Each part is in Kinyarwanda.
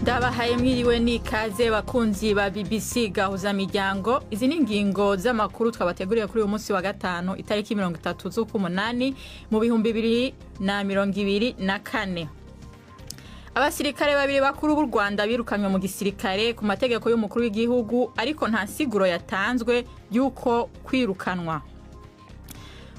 Ndabahaye mwiriwe n'ikaze bakunzi ba BBC gahuza miryango. Izi ni ingingo z'amakuru twabateguriye kuri uyu munsi wa gatanu itariki 30 z'ukumunani mu 2024. Abasirikare babiri bakuru b'u Rwanda birukanywe mu gisirikare ku mategeko y'umukuru w'igihugu, ariko nta siguro yatanzwe yuko kwirukanwa.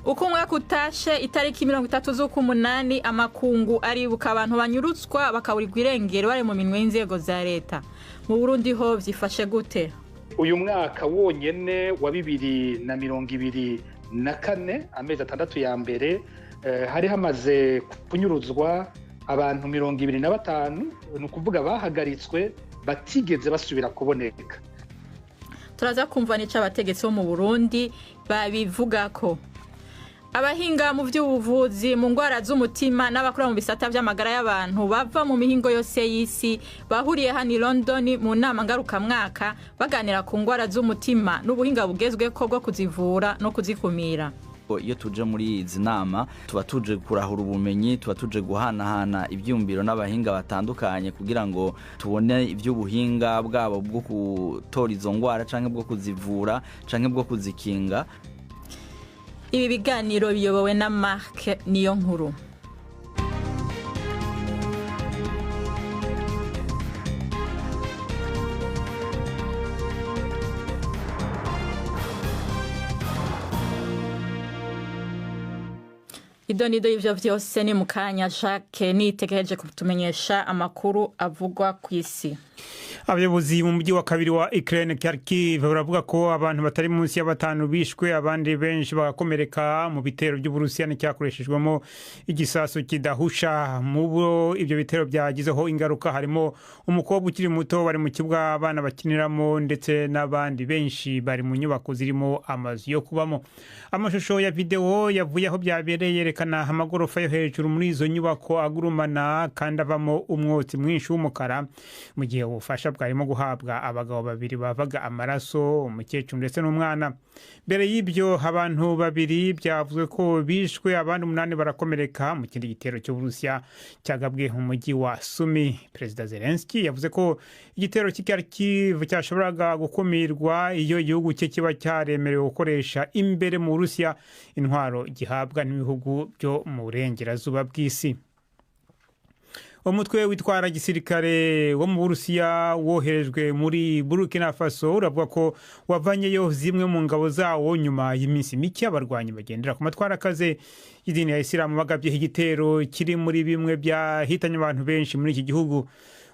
Uko umwaka utashe itariki 30 z'ukumunani amakungu aribuka abantu banyurutswa bakaburirwa irengero bari mu minwe y'inzego za leta. Mu Burundi ho vyifashe gute? Uyu mwaka wonyene wa 2024 amezi 6 ya mbere hari hamaze kunyuruzwa abantu 25, nukuvuga bahagaritswe batigeze basubira kuboneka. Turaza kumva nica abategetsi bo mu Burundi babivuga ko abahinga mu by'ubuvuzi mu ngwara z'umutima n'abakora mu bisata by'amagara y'abantu bava mu mihingo yose y'isi bahuriye hano i London mu nama ngaruka mwaka baganira ku ngwara z'umutima n'ubuhinga bugezweko bwo kuzivura no kuzikumira. Iyo tuje muri izi nama tuba tuje kurahura ubumenyi, tuba tuje guhanahana ibyumviro n'abahinga batandukanye kugira ngo tubone iby'ubuhinga bwabo bwo gutora izo ngwara canke bwo kuzivura canke bwo kuzikinga. Ibi biganiro biyobowe na Mark Niyonkuru. Idonido y'ivyo vyose ni mukanya Jacques nitegereje kutumenyesha amakuru avugwa ku isi. Abayobozi mu mujyi wa kabiri wa Ukraine Kharkiv baravuga ko abantu batari munsi ya 5 bishwe, abandi benshi bagakomereka mu bitero by'Uburusiya n'icyakoreshejwemo igisasu kidahusha. Mu ibyo bitero byagizeho ingaruka harimo umukobwa ukiri muto bari mu kibuga abana bakiniramo ndetse n'abandi benshi bari mu nyubako zirimo amazu yo kubamo. Amashusho ya video yavuye aho byabereye yerekana amagorofa yo hejuru muri izo nyubako agurumana kandi avamo umwotsi mwinshi w'umukara, mu gihe ubufasha bwarimo guhabwa abagabo babiri bavaga amaraso, umukecuru ndetse n'umwana. Mbere y'ibyo abantu babiri byavuzwe ko bishwe, abandi 8 barakomereka mu kindi gitero cy'Uburusiya cyagabwe mu mujyi wa Sumi. Perezida Zelensky yavuze ko igitero cy'Kharkiv cyashoboraga gukumirwa iyo igihugu cye kiba cyaremerewe gukoresha imbere mu Burusiya intwaro gihabwa n'ibihugu byo mu burengerazuba bw'isi. Umutwe witwara gisirikare wo mu Burusiya woherejwe muri Burkina Faso uravuga ko wavanyeyo zimwe mu ngabo zawo nyuma y'iminsi mike abarwanyi bagendera ku matwara akaze y'idini ya Islam bagabye igitero kiri muri bimwe byahitanye abantu benshi muri iki gihugu.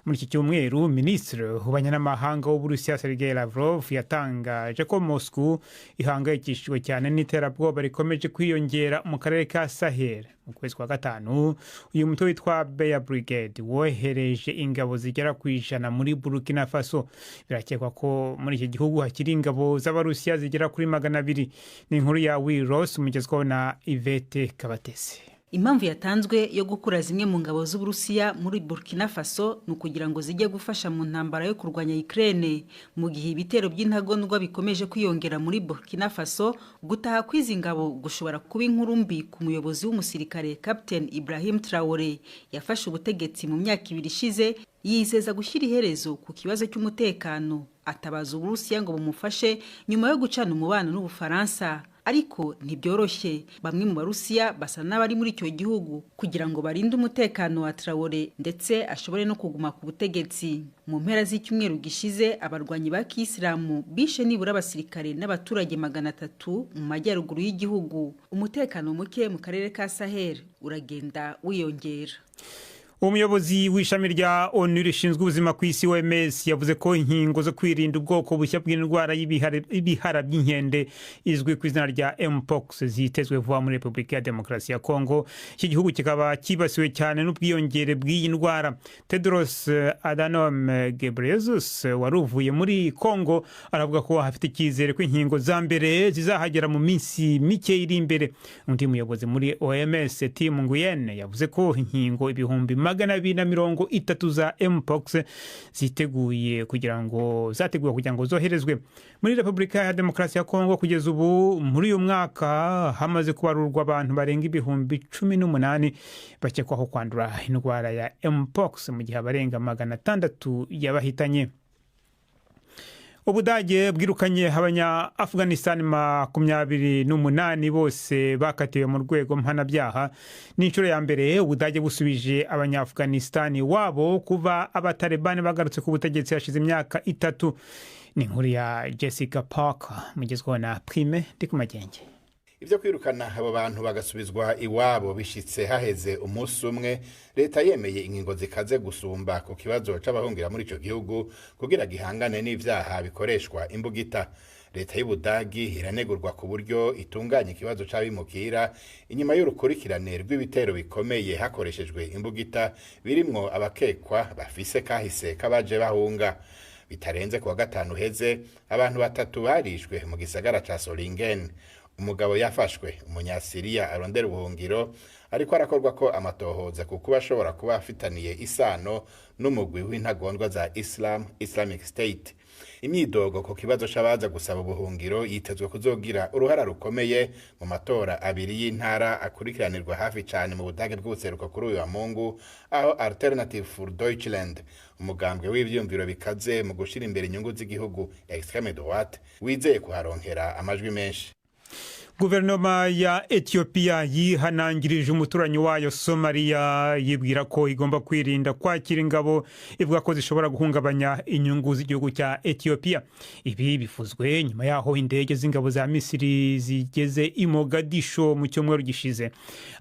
Muri iki cyumweru Minisitiri w'Abanyamahanga w'Uburusiya Sergei Lavrov yatangaje ko Moscow ihangayikishijwe cyane n'iterabwoba rikomeje kwiyongera mu karere ka Sahel. Mu kwezi kwa gatanu uyu mutwe witwa Beya Brigade wohereje ingabo zigera ku 100 muri Burkina Faso. Birakekwa ko muri iki gihugu hakiri ingabo z'Abarusiya zigera kuri 200. Ni inkuru ya Wiros mugezweho na Yvette Kabatesi. Impamvu yatanzwe yo gukura zimwe mu ngabo z'Uburusiya muri Burkina Faso nukugira ngo zijye gufasha mu ntambara yo kurwanya Ukraine. Mu gihe ibitero by'intagondwa bikomeje kwiyongera muri Burkina Faso, gutaha kwizi ngabo gushobora kuba inkuru mbi ku muyobozi w'umusirikare Captain Ibrahim Traoré yafashe ubutegetsi mu myaka 2 ishize, yizeza gushyira iherezo ku kibazo cy'umutekano, atabaza Uburusiya ngo bumufashe nyuma yo gucana umubano n'Ubufaransa. Ariko ntibyoroshye, bamwe mu Barusiya basa n'abari muri icyo gihugu kugira ngo barinde umutekano wa Traoré ndetse ashobore no kuguma ku butegetsi. Mu mpera z'icyumweru gishize abarwanyi ba Kisilamu bishe nibura abasirikare n'abaturage 300 mu majyaruguru y'igihugu. Umutekano muke mu karere ka Sahel uragenda wiyongera. Umuyobozi w'ishami rya ONU rishinzwe ubuzima ku isi OMS yavuze ko inkingo zo kwirinda ubwoko bushya bw'indwara y'ibihara by'inkende izwi ku izina rya Mpox zitezwe vuba muri Repubulika ya Demokarasi ya Kongo. Iki gihugu kikaba kibasiwe cyane n'ubwiyongere bw'iyi ndwara. Tedros Adhanom Ghebreyesus waruvuye muri Kongo aravuga ko hafite icyizere ko inkingo za mbere zizahagera mu minsi mike iri imbere. Undi muyobozi muri OMS Tim Nguyen yavuze ko inkingo ibihumbi 230 za mpox zateguye kugira ngo zoherezwe muri Repubulika ya Demokarasi ya Kongo. Kugeza ubu muri uyu mwaka hamaze kubarurwa abantu barenga 18,000 bakekwaho kwandura indwara ya mpox mu gihe abarenga 600 yabahitanye. Ubudage bwirukanye abanya Afghanistan 28 bose bakatiwe mu rwego mpanabyaha. N'inshuro ya mbere Ubudage busubije abanya Afghanistan wabo kuva abatalibani bagarutse ku butegetsi hashize imyaka 3. Ni inkuru ya Jessica Parker mugezweho na Prime Ndikumagenge. Ivyo kwirukana abo bantu bagasubizwa iwabo bishitse haheze umunsi umwe, leta yemeye ingingo zikaze gusumba ku kibazo c'abahungira muri ico gihugu kugira gihangane n'ivyaha bikoreshwa imbugita. Leta y'Ubudagi iranegurwa ku buryo itunganya ikibazo c'abimukira inyuma y'urukurikirane rw'ibitero bikomeye hakoreshejwe imbugita birimwo abakekwa bafise kahise kabaje bahunga. Bitarenze kuwa gatanu heze abantu 3 barishwe mu gisagara ca Solingen. Umugabo yafashwe umunyasiriya arondera ubuhungiro ariko arakorwa ko amatohoza kuko bashobora kuba afitaniye isano n'umugwi w'intagondwa za Islamic State. Imyidogo ku kibazo c'abaza gusaba ubuhungiro yitezwe kuzogira uruhara rukomeye mu matora abiri y'intara akurikiranirwa hafi cyane mu Budage bw'ubuseruko kuri uyu wa Mungu, aho Alternative für Deutschland, umugambwe w'ivyumviro bikaze mu gushira imbere inyungu z'igihugu extreme droite, wizeye kuharonkera amajwi menshi. Guverinoma ya Ethiopia yihanangirije umuturanyi wayo Somalia, yibwira ko igomba kwirinda kwakira ingabo ivuga ko zishobora guhungabanya inyungu z'igihugu cya Ethiopia. Ibi bifuzwe nyuma yaho indege z'ingabo za Misiri zigeze i Mogadisho mu cyumweru gishize.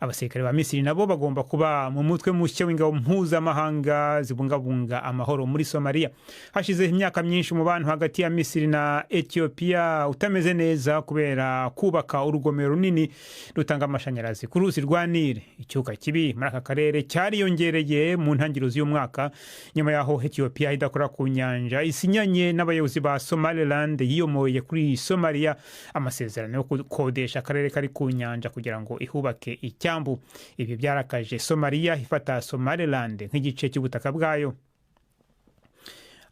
Abasirikare ba Misiri nabo bagomba kuba mu mutwe mushya w'ingabo mpuzamahanga zibungabunga amahoro muri Somalia. Hashize imyaka myinshi umubano hagati ya Misiri na Ethiopia utameze neza kubera kubaka urugomero runini rutanga amashanyarazi ku ruzi rwa Nile. Icyuka kibi muri aka karere cyariyongereye mu ntangiriro z'uyu mwaka nyuma yaho Ethiopia idakora ku nyanja isinyanye n'abayobozi ba Somaliland yiyomoye kuri Somalia amasezerano yo gukodesha akarere kari ku nyanja kugira ngo ihubake icyambu. Ibi byarakaje Somalia ifata Somaliland nk'igice cy'ubutaka bwayo.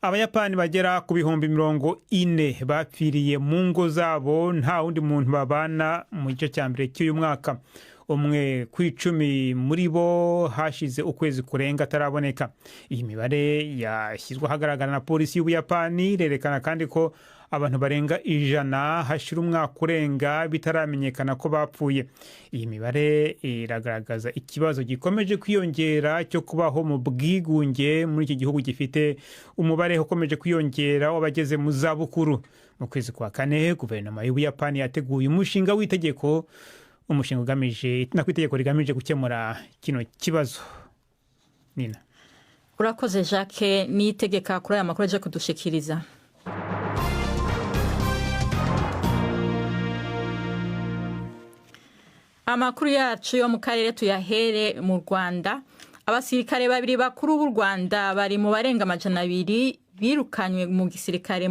Abayapani bagera ku 40,000 bapfiriye mu ngo zabo nta wundi muntu babana mu gice cya mbere cy'uyu mwaka. Umwe ku 10 muri bo hashize ukwezi kurenga ataraboneka. Iyi mibare yashyizwe ahagaragara na polisi y'Ubuyapani, irerekana kandi ko abantu barenga 100 hashira umwaka urenga bitaramenyekana ko bapfuye. Iyi mibare iragaragaza ikibazo gikomeje kwiyongera cyo kubaho mu bwigunge muri iki gihugu gifite umubare ukomeje kwiyongera w'abageze mu zabukuru. Mu kwezi kwa kane guverinoma y'Ubuyapani yateguye umushinga w'itegeko, umushinga ugamije itegeko rigamije gukemura kino kibazo. Nina urakoze Jacques, ni itegeka kuri aya makuru aje kudushikiriza. Amakuru yacu yo mu karere tuyahere mu Rwanda. Abasirikare 2 bakuru b'u Rwanda bari mu barenga 200 birukanywe mu gisirikare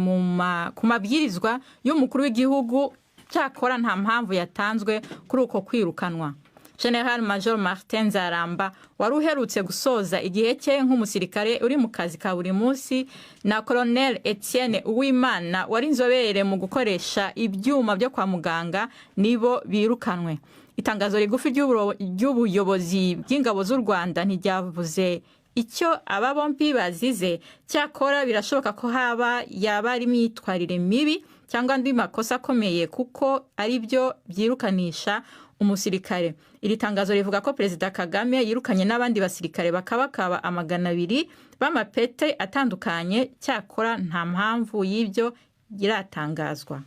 ku mabwirizwa y'umukuru w'igihugu, cyakora nta mpamvu yatanzwe kuri uko kwirukanwa. General Major Martin Zaramba wari uherutse gusoza igihe cye nk'umusirikare uri mu kazi ka buri munsi na Colonel Etienne Uwimana wari inzobere mu gukoresha ibyuma byo kwa muganga nibo birukanwe. Itangazo rigufi ry'ubuyobozi bw'ingabo z'u Rwanda ntiryavuze icyo aba bombi bazize, cyakora birashoboka ko yaba ari imyitwarire mibi cyangwa andi makosa akomeye kuko ari byo byirukanisha umusirikare. Iri tangazo rivuga ko Perezida Kagame yirukanye n'abandi basirikare bakabakaba 200 b'amapete atandukanye, cyakora nta mpamvu y'ibyo iratangazwa.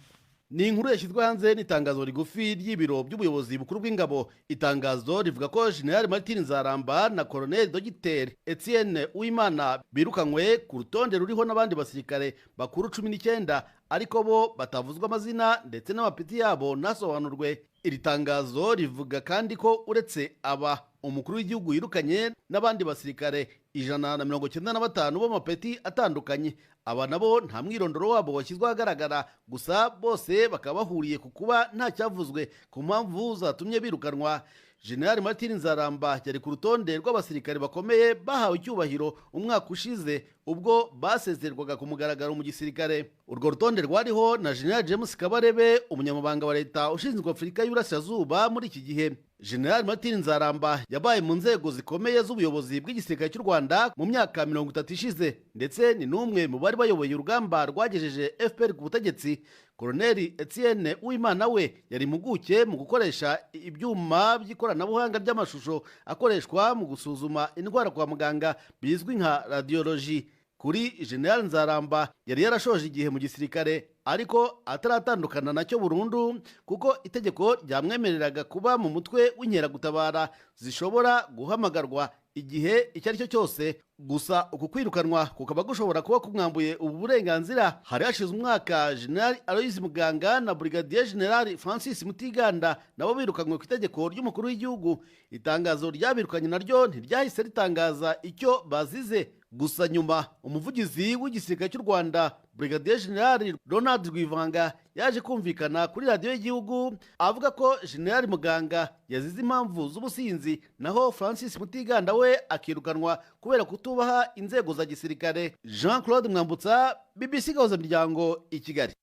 Ni inkuru yashyizwe hanze n'itangazo rigufi ry'ibiro by'ubuyobozi bukuru bw'ingabo. Itangazo rivuga ko General Martin Zaramba na Colonel Dr Etienne Uwimana birukanywe ku rutonde ruriho n'abandi basirikare bakuru 19 ariko bo batavuzwa amazina ndetse n'amapeti yabo nasobanurwe. Iri tangazo rivuga kandi ko uretse aba umukuru w'igihugu yirukanye n'abandi basirikare 195 b'amapeti atandukanye. Aba nabo nta mwirondoro wabo washyizwe ahagaragara, gusa bose bakaba bahuriye ku kuba nta cyavuzwe ku mpamvu zatumye birukanwa. General Martin Nzaramba yari ku rutonde rw'abasirikare bakomeye bahawe icyubahiro umwaka ushize ubwo basezerwaga ku mugaragaro mu gisirikare. Urwo rutonde rwariho na General James Kabarebe, umunyamabanga wa leta ushinzwe Afurika y'Iburasirazuba muri iki gihe. General Martin Nzaramba yabaye mu nzego zikomeye z'ubuyobozi bw'igisirikare cy'u Rwanda mu myaka 30 ishize, ndetse ni n'umwe mu bari bayoboye urugamba rwagejeje FPR ku butegetsi. Colonel Etienne Uwimana we yari impuguke mu gukoresha ibyuma by'ikoranabuhanga ry'amashusho akoreshwa mu gusuzuma indwara kwa muganga bizwi nka radiology. Kuri General Nzaramba yari yarashoje igihe mu gisirikare ariko ataratandukana nacyo burundu, kuko itegeko ryamwemereraga kuba mu mutwe w'inkeragutabara zishobora guhamagarwa igihe icyo ari cyo cyose. Gusa uku kwirukanwa kukaba gushobora kuba kumwambuye ubu burenganzira. Hari hashize umwaka General Aloys Muganga na Brigadier General Francis Mutiganda nabo birukanywe ku itegeko ry'umukuru w'igihugu. Itangazo ryabirukanye naryo ntiryahise ritangaza icyo bazize. Gusa nyuma umuvugizi w'igisirikare cy'u Rwanda Brigadier General Ronald Rwivanga yaje kumvikana kuri radiyo y'igihugu avuga ko General Muganga yazize impamvu z'ubusinzi, naho Francis Mutiganda we akirukanwa kubera kutubaha inzego za gisirikare. Jean Claude Mwambutsa, BBC Gahuzamiryango, i Kigali.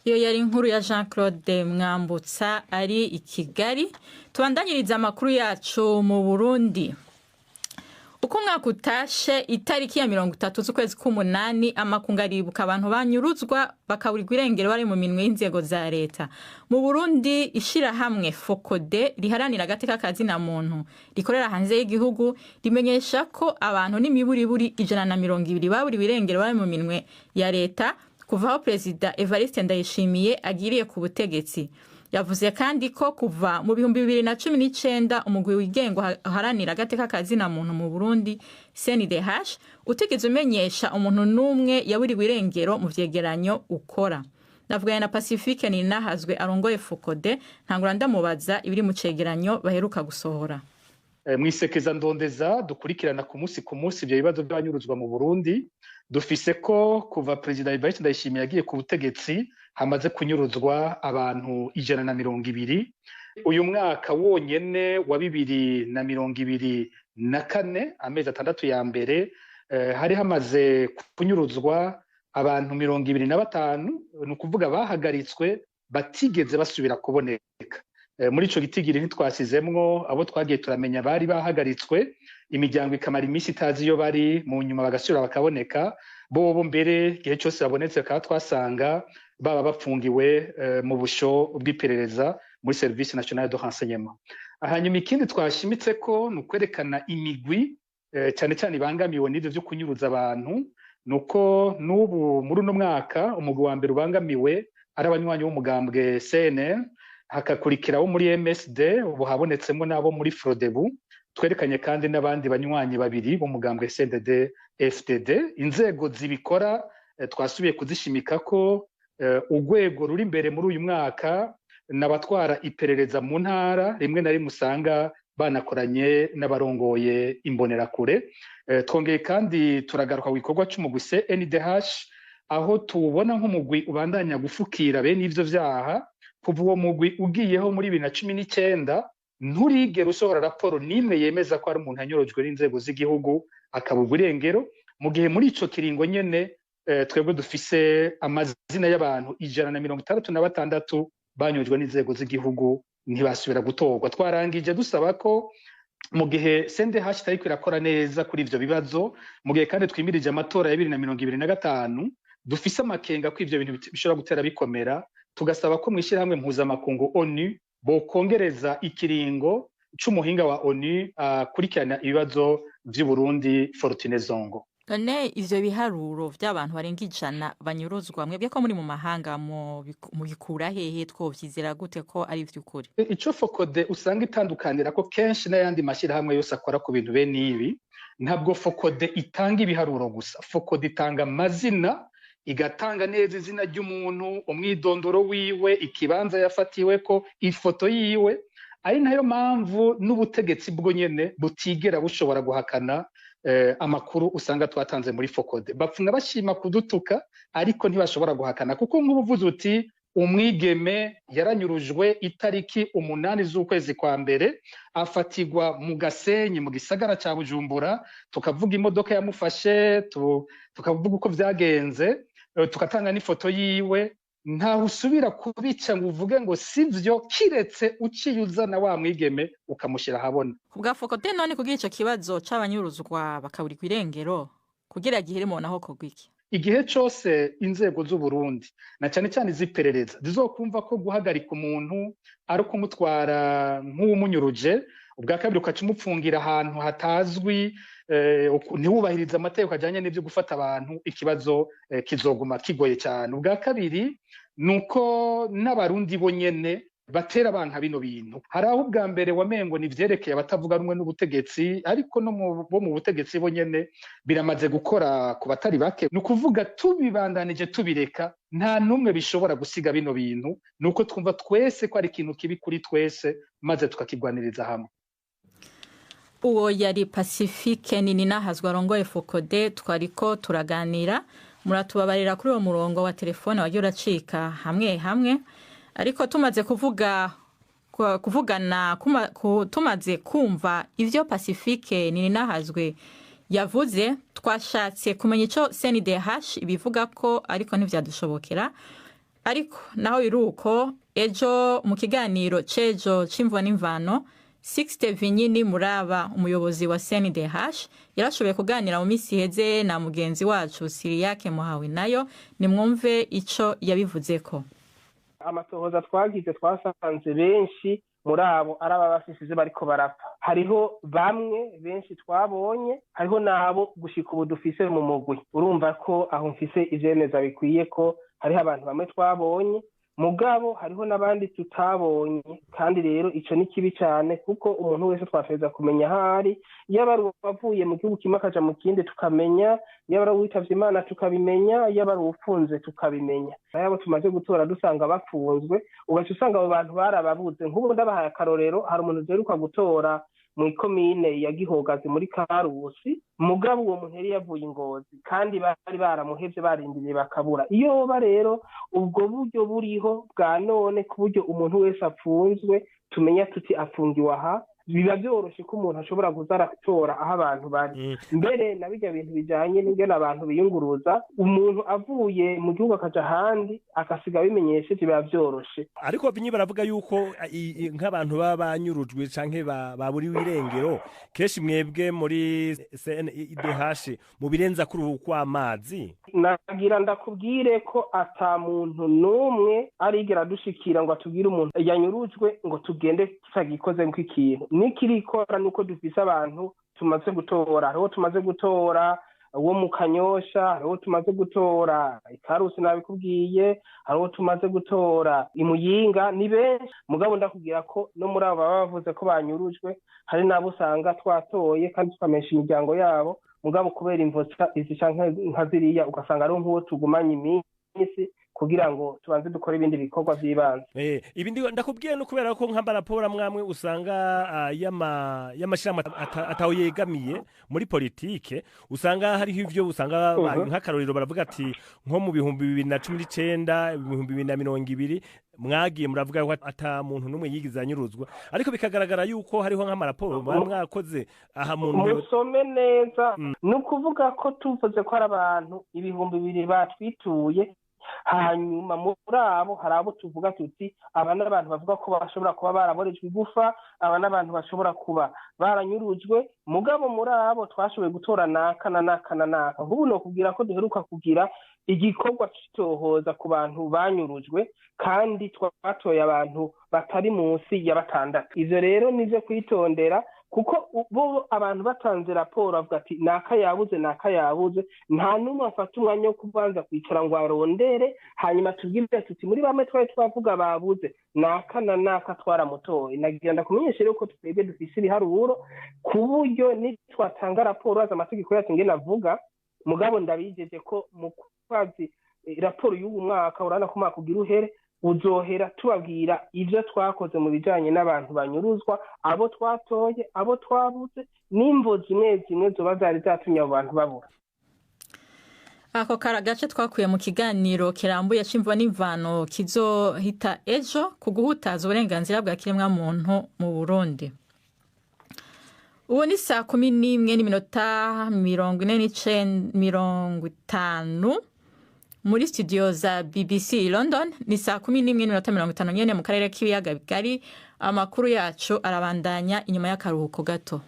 Iyo yari inkuru ya Jean Claude Mwambutsa ari i Kigali. Tubandanyiriza amakuru yacu mu Burundi. Uko umwaka utashe itariki ya 30 z'ukwezi k'umunani amakungu aribuka abantu banyuruzwa bakaburirwa irengero bari mu minwe y'inzego za leta. Mu Burundi ishirahamwe Focode riharanira agateka kazina muntu rikorera hanze y'igihugu rimenyesha ko abantu n'imiburiburi 120 baburiwe irengero bari mu minwe ya leta kuva aho Perezida Evariste Ndayishimiye agiriye ku butegetsi. Yavuze kandi ko kuva mu 2019 umugwi wigenga haranira agateka kazina muntu mu Burundi CNDH utigeze umenyesha umuntu n'umwe yaburiwe irengero mu vyegeranyo ukora. Navuganye na Pacifique Ninahazwe arongoye Focode, ntangura ndamubaza ibiri mu cegeranyo baheruka gusohora. Mwisekeza ndondeza dukurikirana ku munsi ibyo bibazo by'abanyuruzwa mu Burundi. Dufise ko kuva Perezida Evariste Ndayishimiye yagiye ku butegetsi hamaze kunyuruzwa abantu 120. Uyu mwaka wonyene wa 2024 amezi 6 ya mbere hari hamaze kunyuruzwa abantu 25, ni ukuvuga bahagaritswe batigeze basubira kuboneka. Muri ico gitigiri ntitwasizemwo abo twagiye turamenya bari bahagaritswe, imiryango ikamara iminsi itazi iyo bari, mu nyuma bagasubira bakaboneka. Bobo mbere igihe cyose babonetse bakaba twasanga baba bapfungiwe mu busho bw'iperereza muri Service National de Renseignement. Hanyuma ikindi twashimitse ko nukwerekana imigwi cyane cyane ibangamiwe n'ivyo byo kunyuruza abantu, nuko n'ubu muri uno mwaka umugwi wa mbere ubangamiwe ari abanywanyi b'umugambwe CNL, hakakurikiraho muri MSD, ubu habonetsemo nabo muri Frodebu. Twerekanye kandi n'abandi banywanyi babiri b'umugambwe CNDD FDD. Inzego zibikora twasubiye kuzishimika ko urwego ruri imbere muri uyu mwaka n'abatwara iperereza mu ntara rimwe na rimwe usanga banakoranye n'abarongoye imbonerakure. Twongeye kandi turagaruka ku gikorwa cy'umugwi CNDH aho tubona nk'umugwi ubandanya gufukira bene ivyo vyaha. Kuva uwo mugwi ugiyeho muri 2019 nturigera usohora raporo n'imwe yemeza ko ari umuntu yanyorojwe n'inzego z'igihugu akabugwa irengero, mu gihe muri ico kiringo nyene twebwe dufise amazina y'abantu 166 banyurujwe n'inzego z'igihugu ntibasubira gutorwa. Twarangije dusaba ko mu gihe CNDH itariko irakora neza kuri ivyo bibazo, mu gihe kandi twimirije amatora ya 2025, dufise amakenga ko ivyo bintu bishobora gutera bikomera, tugasaba ko mwishirahamwe mpuzamakungu ONU bokongereza ikiringo c'umuhinga wa ONU kurikirana ibibazo vy'u Burundi Fortune Zongo. None ivyo biharuro vy'abantu barenga 100 banyuruzwa, mwebwe ko muri mu mahanga mu bikura hehe, twovyizera gute ko ari vy'ukuri? Ico Focode usanga itandukanira ko kenshi n'ayandi mashirahamwe yose akora ku bintu bene ibi, ntabwo Focode itanga ibiharuro gusa. Focode itanga amazina, igatanga neza izina ry'umuntu, umwidondoro wiwe, ikibanza yafatiwe ko, ifoto yiwe. Ari nayo mpamvu n'ubutegetsi bwo nyene butigera bushobora guhakana amakuru usanga twatanze muri Focode. Bapfunga bashima kudutuka ariko ntibashobora guhakana, kuko nk'ubuvuzi uti umwigeme yaranyurujwe itariki 8 z'ukwezi kwa mbere afatirwa mu Gasenyi mu gisagara ca Bujumbura, tukavuga imodoka yamufashe, tukavuga uko vyagenze, tukatanga n'ifoto yiwe. Ntaho usubira kubica ngo uvuge ngo sivyo, kiretse uciyuzana wa mwigeme ukamushira habona. Kubwa Fokote none kugira ico kibazo c'abanyuruzwa bakaburirwa irengero kugira gihiremo naho kogwiki. Igihe cyose inzego z'u Burundi na cyane cyane iziperereza zizokumva ko guhagarika umuntu ari kumutwara nk'umunyuruje, ubwa kabiri ukacumupfungira ahantu hatazwi, ntiwubahiriza amategeko ajyanye n'ibyo gufata abantu, ikibazo kizoguma kigoye cyane. Ubwa kabiri nuko n'abarundi bo nyene batera abantu bino bintu. Hari aho ubwa mbere wamengo ni vyerekeye abatavuga rumwe n'ubutegetsi, ariko no bo mu butegetsi bo nyene biramaze gukora ku batari bake. Nukuvuga tubibandanije tubireka, nta numwe bishobora gusiga bino bintu, nuko twumva twese ko ari ikintu kibi kuri twese, maze tukakigwaniriza hamwe. Uwo yari Pacifique Nininahazwa arongoye Fokode, twariko turaganira. Muratubabarira kuri uwo murongo wa telefone wagiye uracika hamwe hamwe, ariko tumaze kuvugana tumaze kumva ivyo Pacifique Nininahazwe yavuze, twashatse kumenya ico CNDH ibivuga ko, ariko ntivyadushobokera. Ariko naho biruko, ejo mu kiganiro cejo c'imvo n'imvano, Sixte Vinyini Muraba, umuyobozi wa CNDH, yarashoboye kuganira mu misi heze na mugenzi wacu Siriyake Muhawe, nayo nimwumve ico yabivuzeko. Amatohoza twagize twasanze benshi muri abo araba bafisize bariko barapfa. Hariho bamwe benshi twabonye, hariho nabo gushika ubu dufise mu mugwi. Urumva ko aho mfise ivyemeza bikwiye ko hariho abantu bamwe twabonye, mugabo hariho n'abandi tutabonye. Kandi rero ico ni kibi cyane, kuko umuntu wese twafeza kumenya hari, yaba bavuye mu gihugu kimwe akaja mu kindi tukamenya, yaba witavye Imana tukabimenya, yaba ufunze tukabimenya. Nabo tumaze gutora dusanga bafunzwe, ugaca usanga abo bantu barababuze. Nk'ubu ndabahaye akarorero, hari umuntu uheruka gutora mu ikomine ya Gihogazi muri Karusi, mugabo uwo muntu yari yavuye Ingozi, kandi bari baramuhevye barindiriye bakabura. Iyo rero ubwo buryo buriho bwa none, ku buryo umuntu wese apfunzwe tumenya tuti afungiwe aha, biba byoroshe ko umuntu ashobora kuzaratora aho abantu bari. Mbere na bijya bintu bijanye n'ingene abantu biyunguruza, umuntu avuye mu gihugu akaja ahandi akasiga bimenyesheje, biba byoroshe. Ariko binyi baravuga yuko nk'abantu baba banyurujwe canke baburiwe irengero, keshi mwebwe muri CNDH mu birenza kuri ukw'amazi. Nagira ndakubwire ko ata muntu numwe arigera dushikira ngo atubwire umuntu yanyurujwe ngo tugende tutagikoze nk'ikintu. Nikirikora nuko dufise abantu tumaze gutora. Hariho tumaze gutora uwo mu Kanyosha, hariho tumaze gutora Ikarusi nabikubwiye, hariho tumaze gutora Imuyinga, ni benshi. Mugabo ndakubwira ko no muri abo baba bavuze ko banyurujwe, hari nabo usanga twatoye kandi tukamesha imiryango yabo, mugabo kubera imvotsa izi canke nka ziriya ugasanga ari nk'uwo tugumanye iminsi kugira ngo tubanze dukora ibindi bikorwa by'ibanze. Ibindi ndakubwiye no kubera ko nk'abarapora mwamwe usanga y'amashirahamwe ataho yegamiye muri politike, usanga hariho ivyo usanga nk'akarorero baravuga ati nko mu 2019 2020 mwagiye muravuga ko ata muntu numwe yigize anyuruzwa, ariko bikagaragara yuko hariho nk'amaraporo mwakoze aha muntu musome neza. Nukuvuga ko tuvuze ko hari abantu 2,000 batwituye, hanyuma muri abo hari abo tuvuga tuti aba n'abantu bavuga ko bashobora kuba baraborejwe igufa, aba n'abantu bashobora kuba baranyurujwe. Mugabo muri abo twashoboye gutora naka. Nk'ubu no kubwira ko duheruka kugira igikorwa cyitohoza ku bantu banyurujwe, kandi twatoye abantu batari munsi ya 6. Ivyo rero nivyo kwitondera, kuko bo abantu batanze raporo avuga ati naka yabuze, nta numwe afata umwanya wo kubanza kwicara ngo arondere hanyuma tubwire tuti muri bamwe twari twavuga babuze naka twaramutoye. Nagira ndakumenyesha rero ko twebwe dufise ibiharuro, ku buryo nitwatanga raporo z'amategeko yacu ngene avuga. Mugabo ndabijeje ko mu kwazi raporo y'ubu mwaka urana ko mwaka ugira uhere, uzohera tubabwira ivyo twakoze mu bijanye n'abantu banyuruzwa, abo twatoye, abo twabuze, n'imvo zimwe zoba zari zatumye abo bantu babura. ako karagace twakuye mu kiganiro kirambuye c'imvo n'imvano kizohita ejo ku guhutaza uburenganzira bwa kiremwa muntu mu Burundi. Ubu ni 11:45 muri studio za BBC London, ni 11:50 nyene mu karere k'ibiyaga bigari. Amakuru yacu arabandanya inyuma y'akaruhuko gato.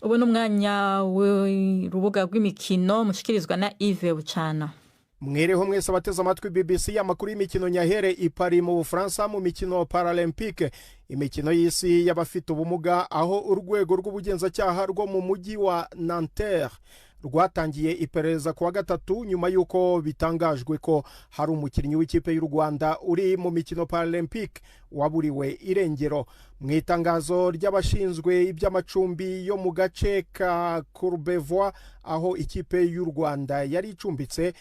Ubu n'umwanya w'urubuga rw'imikino mushikirizwa na Yves Bucana. Mwereho mwese abateze amatwi BBC amakuru y'imikino nyahere i Paris mu Bufaransa mu mikino Paralympique, imikino y'isi y'abafite ubumuga, aho urwego rw'ubugenzacyaha rwo mu mujyi wa Nanterre rwatangiye iperereza kuwa gatatu nyuma yuko bitangajwe ko hari umukinnyi w'ikipe y'u Rwanda uri mu mikino Paralympique waburiwe irengero. Mu itangazo ry'abashinzwe iby'amacumbi yo mu gace ka Courbevoie aho ikipe y'u Rwanda yari icumbitse,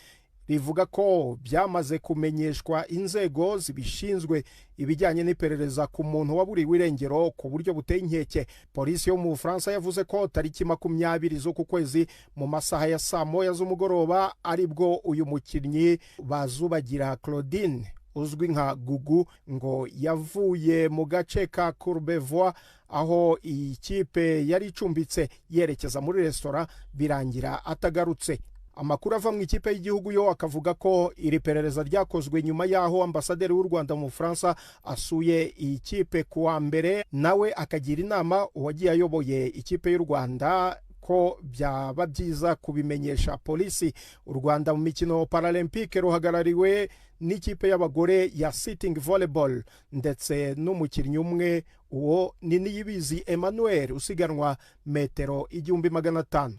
rivuga ko byamaze kumenyeshwa inzego zibishinzwe ibijyanye n'iperereza ku muntu waburiwe irengero ku buryo buteye inkeke. Polisi yo mu Bufaransa yavuze ko tariki 20 z'uku kwezi mu masaha ya saa moya z'umugoroba aribwo uyu mukinnyi Bazubagira Claudine uzwi nka Gugu ngo yavuye mu gace ka Courbevoie aho ikipe yari icumbitse yerekeza muri restaurant birangira atagarutse. Amakuru ava mu ikipe y'igihugu yo akavuga ko iri perereza ryakozwe nyuma yaho ambasaderi w'u Rwanda mu Bufaransa asuye ikipe kuwa mbere, nawe akagira inama uwagiye ayoboye ikipe y'u Rwanda ko byaba byiza kubimenyesha polisi. U Rwanda mu mikino Paralympique ruhagarariwe n'ikipe y'abagore ya sitting volleyball ndetse n'umukinnyi umwe, uwo ni Niyibizi Emmanuel usiganwa metero 1500.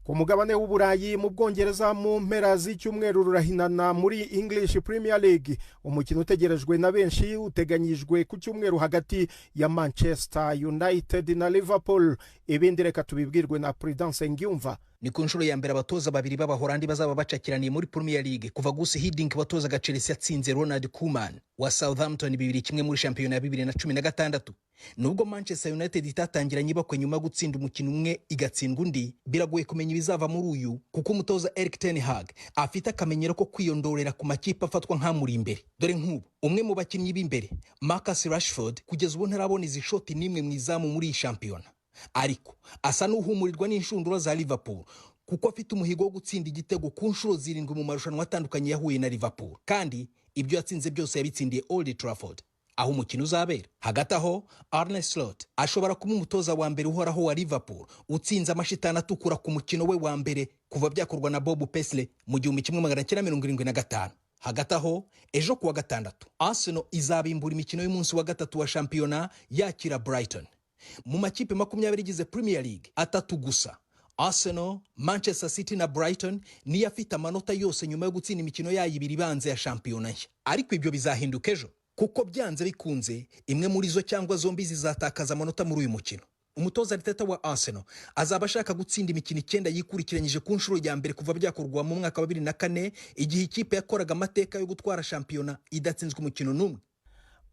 Ku mugabane w'Uburayi mu Bwongereza mu mpera z'icyumweru rurahinana muri English Premier League, umukino utegerejwe na benshi uteganyijwe ku cyumweru hagati ya Manchester United na Liverpool. Ibindi reka tubibwirwe na Prudence Ngyumva. Ni ku nshuro ya mbere abatoza babiri b'Abahorandi bazaba bacakiraniye muri Premier League kuva Gus Hiddink watozaga Chelsea yatsinze Ronald Koeman wa Southampton 2-1 muri shampiyona ya 2016. Nubwo Manchester United itatangiranye bakwe nyuma gutsinda umukino umwe igatsindwa undi, biragoye kumenya ibizava muri uyu kuko umutoza Erik ten Hag afite akamenyero ko kwiyondorera ku makipe afatwa nk'amuri imbere. Dore nk'ubu umwe mu bakinnyi b'imbere Marcus Rashford kugeza ubu ntarabona izi shoti nimwe mu izamu muri iyi shampiyona, ariko asa n'uhumurirwa n'inshundura za Liverpool kuko afite umuhigo wo gutsinda igitego ku nshuro 7 mu marushanwa atandukanye yahuye na Liverpool, kandi ibyo yatsinze byose yabitsindiye Old Trafford aho umukino uzabera. Hagati aho Arne Slot ashobora kuba umutoza wa mbere uhoraho wa Liverpool utsinze amashitani atukura ku mukino we wa mbere kuva byakorwa na Bob Paisley mu 1975. Hagati aho ejo kuwa gatandatu Arsenal izabimbura imikino y'umunsi wa gatatu wa shampiyona yakira Brighton. Mu makipe 20 igize Premier League, 3 gusa Arsenal, Manchester City na Brighton ni afite amanota yose nyuma yo gutsinda imikino yayo ibiri banze ya shampiyona nshya. Ariko ibyo bizahinduka ejo kuko byanze bikunze imwe muri zo cyangwa zombi zizatakaza amanota muri uyu mukino. Umutoza Arteta wa Arsenal azaba ashaka gutsinda imikino 9 yikurikiranyije ku nshuro ya mbere kuva byakorwa mu mwaka wa 2004 igihe ikipe yakoraga amateka yo gutwara shampiyona idatsinzwe umukino n'umwe.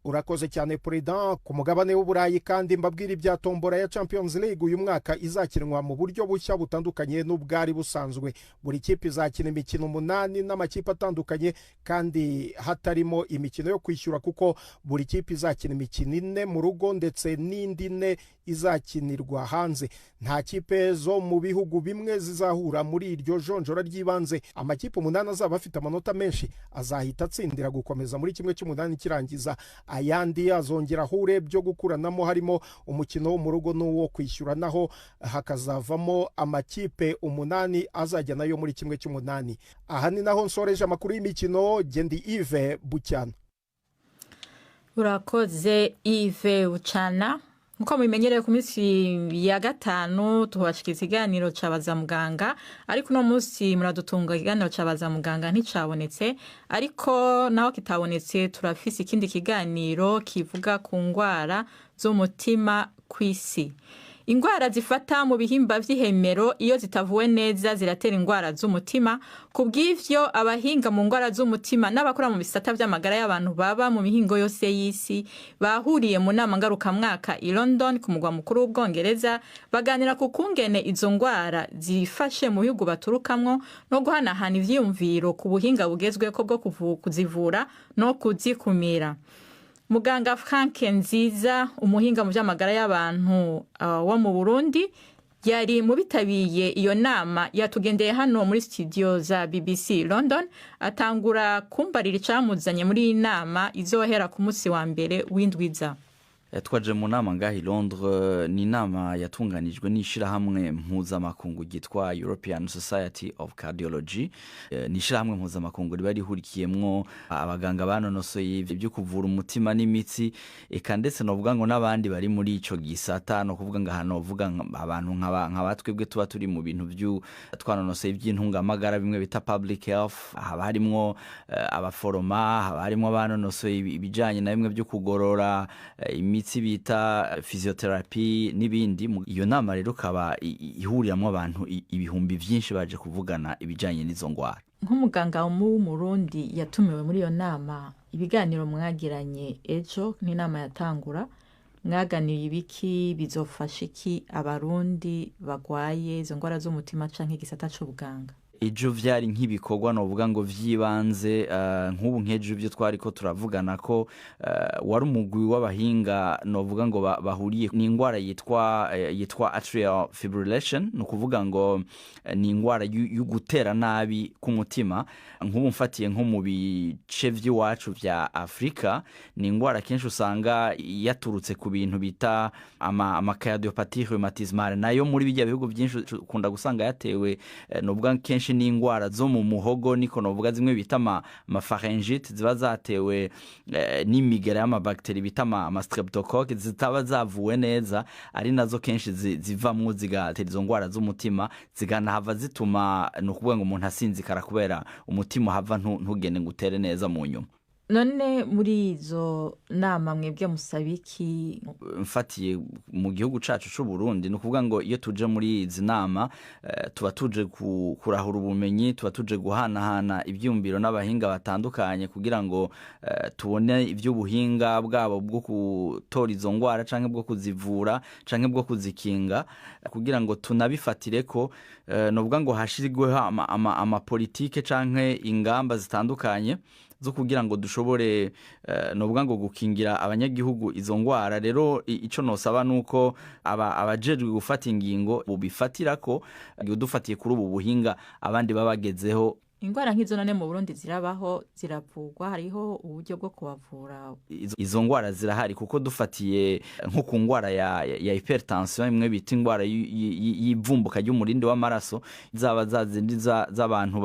Urakoze cyane Prudent. Ku mugabane w'Uburayi kandi mbabwira ibya tombora ya Champions League uyu mwaka izakinwa mu buryo bushya butandukanye n'ubwari busanzwe. Buri kipe izakina imikino 8 n'amakipe atandukanye kandi hatarimo imikino yo kwishyura kuko buri kipe izakina imikino 4 mu rugo ndetse n'indi 4 izakinirwa hanze. Nta kipe zo mu bihugu bimwe zizahura muri iryo jonjora ry'ibanze. Amakipe 8 azaba afite amanota menshi azahita atsindira gukomeza muri kimwe cy'umunani kirangiza. Ayandi azongera hure byo gukuranamo harimo umukino wo mu rugo n'uwo kwishyura, naho hakazavamo amakipe 8 azajya nayo muri kimwe cy'umunani. Aha ni naho nsoreje amakuru y'imikino. Gendi Yves Bucyana. Urakoze Yves Bucyana. Nkuko mubimenyereye ku minsi ya gatanu tuhashikiriza ikiganiro cabaza muganga, ariko no munsi muradutunga ikiganiro cabaza muganga nticabonetse, ariko naho kitabonetse turafise ikindi kiganiro kivuga ku ngwara z'umutima kw'isi. Ingwara zifata mu bihimba vy'ihemero iyo zitavuwe neza ziratera ingwara z'umutima. Kubw'ivyo abahinga mu ngwara z'umutima n'abakora mu bisata vy'amagara y'abantu baba mu mihingo yose y'isi bahuriye mu nama ngarukamwaka i London ku mugwa mukuru w'Ubwongereza baganira ku kungene izo ngwara zifashe mu bihugu baturukamwo no guhanahana ivyiyumviro ku buhinga bugezweko bwo kuzivura no kuzikumira. Muganga Frank Nziza umuhinga mu vy'amagara y'abantu wo mu Burundi yari mu bitabiye iyo nama yatugendeye hano muri studio za BBC London atangura kumbarira icamuzanye muri iyi nama izohera ku munsi wa mbere w'indwiza. Twaje mu nama ngahi Londres ni nama yatunganijwe n'ishirahamwe mpuzamakungu ryitwa European Society of Cardiology. Ni ishirahamwe mpuzamakungu riba rihurikiyemwo abaganga banonosoye ibyo kuvura umutima n'imitsi eka ndetse novuga ngo n'abandi bari muri ico gisata no kuvuga ngo hano vuga abantu nk'abatwebwe tuba turi mu bintu byo twanonosoye iby'intungamagara bimwe bita public health, haba harimwo abaforoma, haba harimwo abanonosoye ibijanye na bimwe byo kugorora imitsi bita physiotherapy n'ibindi. Iyo nama rero kaba ihuriramwo abantu ibihumbi vyinshi baje kuvugana ibijanye n'izo ngwara. Nk'umuganga mu Burundi yatumiwe muri iyo nama, ibiganiro mwagiranye ejo n'inama yatangura mwaganiye ibiki bizofasha iki abarundi bagwaye izo ngwara z'umutima canke igisata c'ubuganga? Ejo vyari nk'ibikorwa novuga ngo vyibanze nk'ubu nk'ejo byo twariko turavugana ko wari umugwi w'abahinga novuga ngo bahuriye ni ingwara yitwa atrial fibrillation, no kuvuga ngo ni ingwara y'ugutera nabi k'umutima. Nk'ubu mfatiye nko mu bice vy'iwacu vya Afrika ni ingwara kenshi usanga yaturutse ku bintu bita cardiopathy rheumatismale, nayo muri bijya bihugu byinshi ukunda gusanga yatewe novuga kenshi ni ingwara zo mu muhogo, niko novuga zimwe bita pharyngite ziba zatewe n'imigera y'amabakteri bita streptococcus zitaba zavuwe neza, ari nazo kenshi zivamwo zigatera izo ngwara z'umutima ziganahava zituma no kuvuga ngo umuntu asinzikara kubera umutima hava ntugende ngutere neza mu nyuma. None muri izo nama mwebwe musabiki? Mfatiye mu gihugu cacu c'u Burundi no kuvuga ngo iyo tuje muri izi nama tuba tuje kurahura ubumenyi, tuba tuje guhanahana ivyumviro n'abahinga batandukanye kugira ngo tubone ivy'ubuhinga bwabo bwo gutora izo ngwara canke bwo kuzivura canke bwo kuzikinga, kugira ngo tunabifatire ko no kuvuga ngo hashirigweho amapolitike canke ingamba zitandukanye zo kugira ngo dushobore novuga ngo gukingira abanyagihugu izo ngwara. Rero ico nosaba nuko abajejwe gufata ingingo bubifatira ko dufatiye kuri ubu buhinga abandi babagezeho. Ingwara nk'izo none mu Burundi zirabaho, ziravugwa, hariho uburyo bwo kubavura? Izo ngwara zirahari kuko dufatiye nko ku ngwara ya hypertension imwe bita ingwara y'ivumbuka ry'umurindi w'amaraso, zaba zazindi z'abantu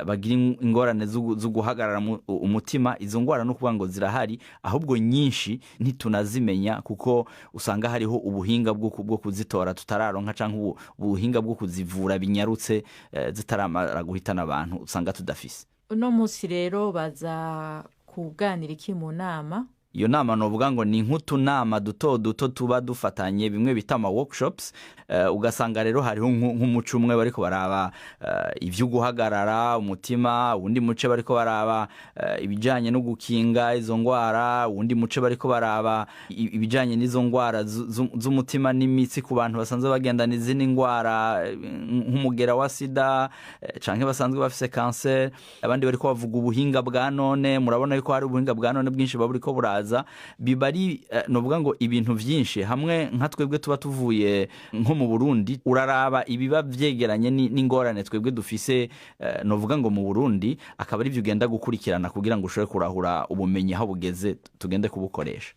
bagira ingorane zo guhagarara umutima. Izo ngwara no kuvuga ngo zirahari, ahubwo nyinshi ntitunazimenya kuko usanga hariho ubuhinga bwo kuzitora tutararonka canke ubuhinga bwo kuzivura binyarutse zitaramara guhitana abantu usanga tudafise. Uno musi rero baza kuganira iki mu nama? Iyo nama novuga ngo ni nk'utunama duto tuba dufatanye bimwe bita workshops. Ugasanga rero hariho nk'umuco umwe bariko baraba ivyo guhagarara umutima, undi muce bariko baraba ibijanye no gukinga izo ngwara, undi muce bariko baraba ibijanye n'izo ngwara z'umutima n'imitsi ku bantu basanzwe bagendana izindi ngwara nk'umugera wa sida canke basanzwe bafise cancer. Abandi bariko bavuga ubuhinga bwa none, murabona yuko hari ubuhinga bwa none bwinshi baburiko buraza, bibari novuga ngo ibintu vyinshi hamwe. Nka twebwe tuba tuvuye nko mu Burundi, uraraba ibiba vyegeranye n'ingorane twebwe dufise novuga ngo mu Burundi, akaba ari byo ugenda gukurikirana kugira ngo ushobore kurahura ubumenyi aho bugeze tugende kubukoresha.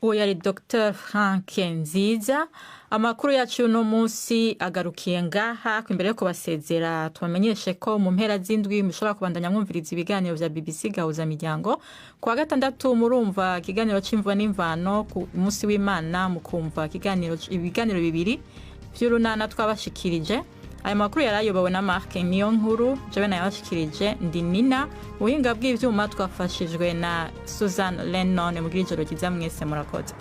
Uwo yari Dr. Frank Nziza. Amakuru yacu no munsi agarukiye ngaha. Imbere yo kubasezera tubamenyeshe ko mu mpera z'indwi mushobora kubandanya mwumviriza ibiganiro vya BBC Gahuza Miryango. Kuwa gatandatu murumva ikiganiro c'imvo n'imvano, ku munsi w'Imana mukumva ibiganiro bibiri vy'urunana twabashikirije. Aya makuru yarayobowe na Mark Niyonkuru, jewe nayabashikirije ndi Nina. Ubuhinga bw'ivyuma twafashijwe na Susan Lennon. Mugira ijoro ryiza mwese, murakoze.